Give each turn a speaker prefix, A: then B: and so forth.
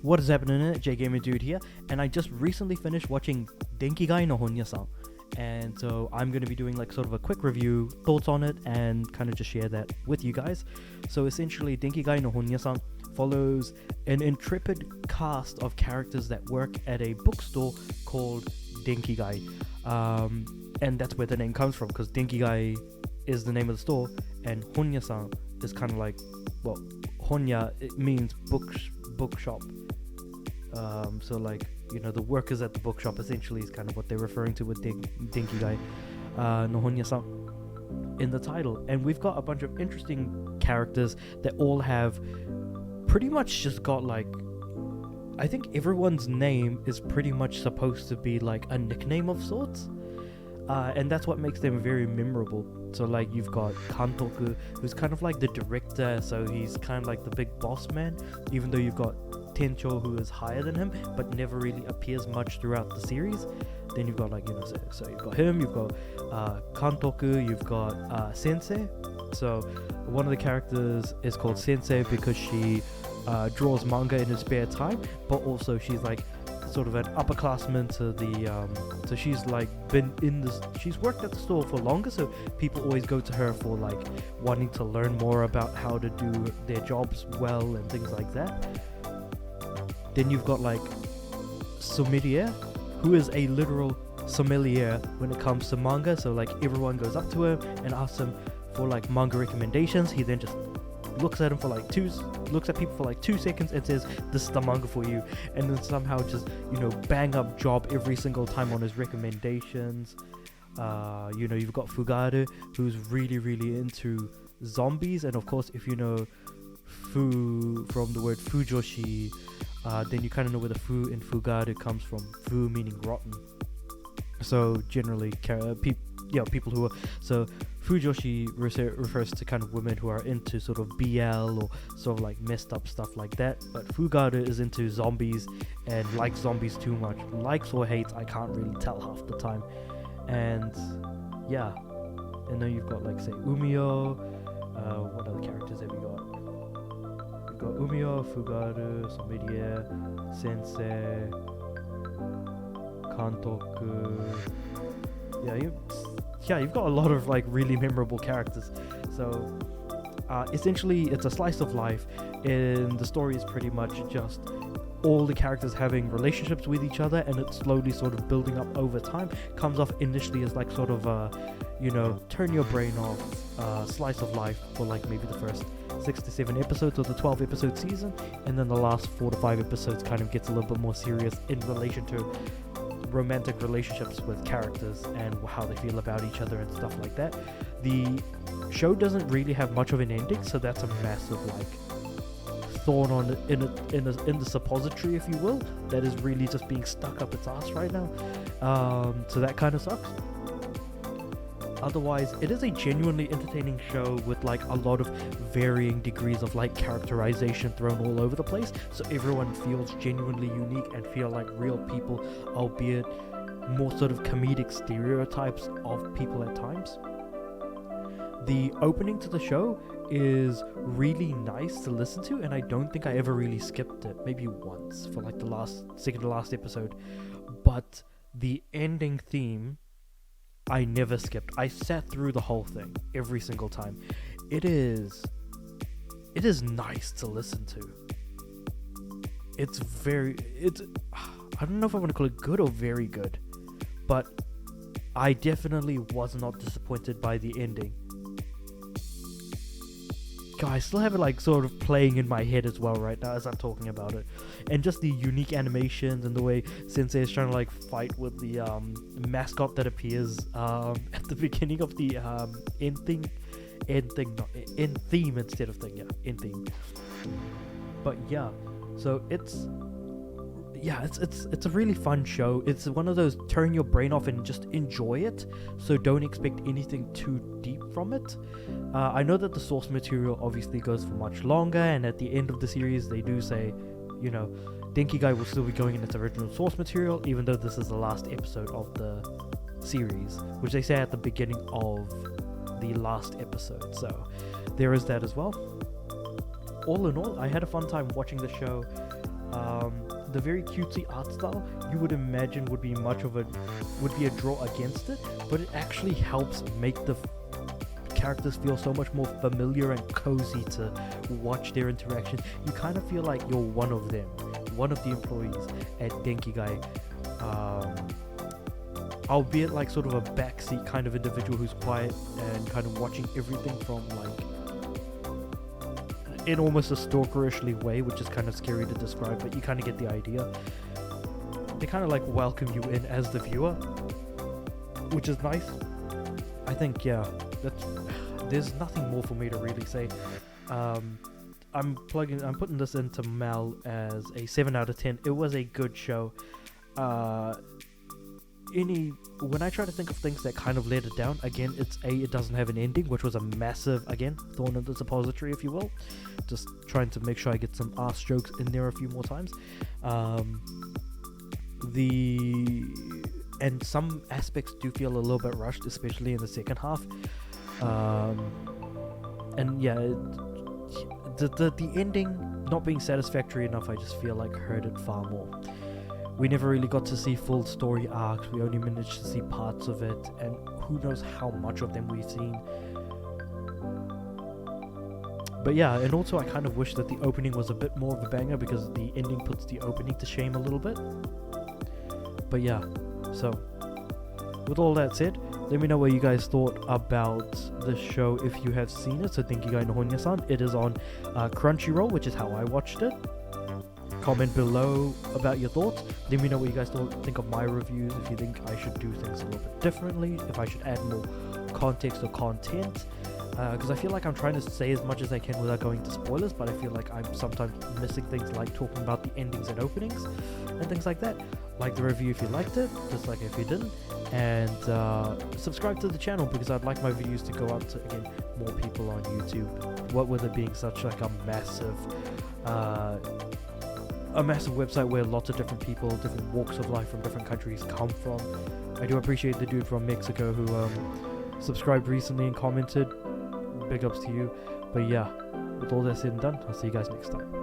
A: What is happening? J Gamer Dude here, and I just recently finished watching Denki-gai no Honya-san, and so I'm going to be doing like sort of a quick review, thoughts on it, and kind of just share that with you guys. So essentially, Denki-gai no Honya-san follows an intrepid cast of characters that work at a bookstore called Denki-gai, and that's where the name comes from, because Denki-gai is the name of the store, and Honya-san is kind of like, well, Honya, it means bookshop. So like, you know, the workers at the bookshop essentially is kind of what they're referring to with Denki-gai no Honya-san in the title. And we've got a bunch of interesting characters that all have pretty much just got like, I think everyone's name is pretty much supposed to be like a nickname of sorts. And that's what makes them very memorable. So like you've got Kantoku, who's kind of like the director, so he's kind of like the big boss man, even though you've got Tencho, who is higher than him but never really appears much throughout the series. Then you've got like, you know, so you've got him, you've got Kantoku, you've got Sensei. So one of the characters is called Sensei because she draws manga in her spare time, but also she's like sort of an upperclassman to the so she's like been in this, she's worked at the store for longer, so people always go to her for like wanting to learn more about how to do their jobs well and things like that. Then you've got like sommelier, who is a literal sommelier when it comes to manga. So like everyone goes up to him and asks him for like manga recommendations. He then just looks at people for like 2 seconds and says, "This is the manga for you," and then somehow just, you know, bang up job every single time on his recommendations. You know, you've got Fugaru, who's really into zombies, and of course, if you know Fu from the word Fujoshi, then you kind of know where the Fu in Fugaru comes from. Fu meaning rotten. So generally, people who are, so Fujoshi refers to kind of women who are into sort of BL or sort of like messed up stuff like that. But Fugaru is into zombies and likes zombies too much. Likes or hates, I can't really tell half the time. And yeah, and then you've got like say Umio. What other characters have we got? We've got Umio, Fugaru, Sommelier, Sensei, Kantoku. You've got a lot of like really memorable characters. So essentially it's a slice of life, and the story is pretty much just all the characters having relationships with each other, and it's slowly sort of building up over time. Comes off initially as like sort of a, you know, turn your brain off slice of life for like maybe the first 6 to 7 episodes of the 12 episode season, and then the last 4 to 5 episodes kind of gets a little bit more serious in relation to romantic relationships with characters and how they feel about each other and stuff like that. The show doesn't really have much of an ending, so that's a massive like thorn on in the suppository, if you will, that is really just being stuck up its ass right now. So that kind of sucks. Otherwise, it is a genuinely entertaining show with like a lot of varying degrees of like characterization thrown all over the place, so everyone feels genuinely unique and feel like real people, albeit more sort of comedic stereotypes of people at times. The opening to the show is really nice to listen to, and I don't think I ever really skipped it, maybe once for like the second to last episode. But the ending theme, I never skipped. I sat through the whole thing every single time. It is nice to listen to. I don't know if I want to call it good or very good, but I definitely was not disappointed by the ending. God, I still have it like sort of playing in my head as well right now as I'm talking about it. And just the unique animations and the way Sensei is trying to like fight with the mascot that appears at the beginning of the end theme instead of thing, yeah, end theme. But yeah, so it's a really fun show. It's one of those turn your brain off and just enjoy it, so don't expect anything too deep from it. I know that the source material obviously goes for much longer, and at the end of the series they do say, you know, Denki-gai will still be going in its original source material, even though this is the last episode of the series, which they say at the beginning of the last episode, so there is that as well. All in all, I had a fun time watching the show. The very cutesy art style you would imagine would be a draw against it, but it actually helps make the characters feel so much more familiar and cozy to watch their interactions. You kind of feel like you're one of them, one of the employees at Denki-gai, albeit like sort of a backseat kind of individual who's quiet and kind of watching everything from like in almost a stalkerishly way, which is kind of scary to describe, but you kind of get the idea. They kind of like welcome you in as the viewer, which is nice. I think, yeah, there's nothing more for me to really say. I'm putting this into Mal as a 7 out of 10. It was a good show. When I try to think of things that kind of let it down, again, it doesn't have an ending, which was a massive, again, thorn in the suppository, if you will. Just trying to make sure I get some ass jokes in there a few more times. And some aspects do feel a little bit rushed, especially in the second half. And yeah, the ending not being satisfactory enough, I just feel like hurt it far more. We never really got to see full story arcs. We only managed to see parts of it, and who knows how much of them we've seen. But yeah, and also I kind of wish that the opening was a bit more of a banger, because the ending puts the opening to shame a little bit. But yeah, so with all that said, let me know what you guys thought about the show if you have seen it. So Denki-gai no Honya-san, it is on Crunchyroll, which is how I watched it. Comment below about your thoughts. Let me know what you guys think of my reviews, if you think I should do things a little bit differently, if I should add more context or content, because I feel like I'm trying to say as much as I can without going to spoilers, but I feel like I'm sometimes missing things like talking about the endings and openings and things like that. Like the review if you liked it, dislike if you didn't, and subscribe to the channel, because I'd like my videos to go out to, again, more people on YouTube. What with it being such like a massive website where lots of different people, different walks of life from different countries come from. I do appreciate the dude from Mexico who subscribed recently and commented. Big ups to you. But yeah, with all that said and done, I'll see you guys next time.